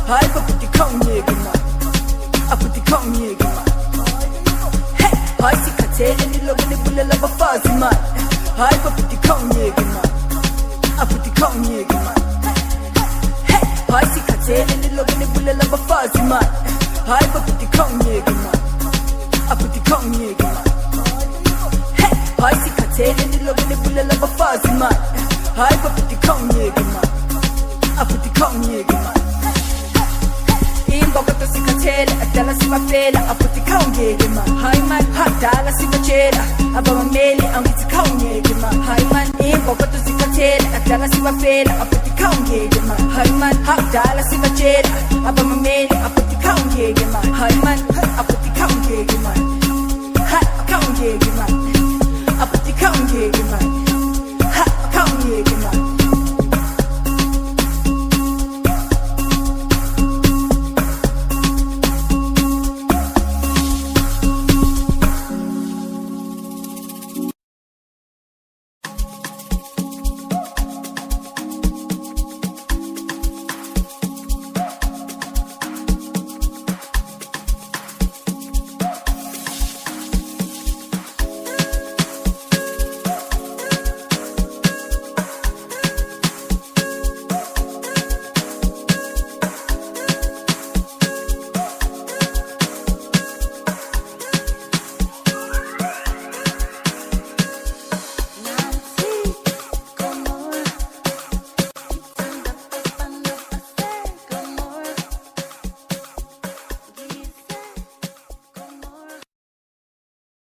hayi babuti khawungiyeke man, abuti khawungiyeke man. Hey, hayi sikhathele niloku nibulela abafazi man, hayi babuti khawungiyeke man, abuti khawungiyeke man. Hey, hayi sikhathele niloku nibulela abafazi man, hayi babuti khawungiyeke man, abuti khawungiyeke man. Hey, hayi sikhathele niloku nibulela abafazi man, hayi babuti khawungiyeke man, abuti khawungiyeke man. Imbokodo sikhathele adala sibafela abuti khawungiyeke man, hayi man hadala sibatshela abamameli angithi khawungiyeke man, hayi man. Imbokodo sikhathele adala sibafela abuti khawungiyeke man, hayi man hadala sibatshela abamameli abuti khawungiyeke man, hayi man abuti khawungiyeke man.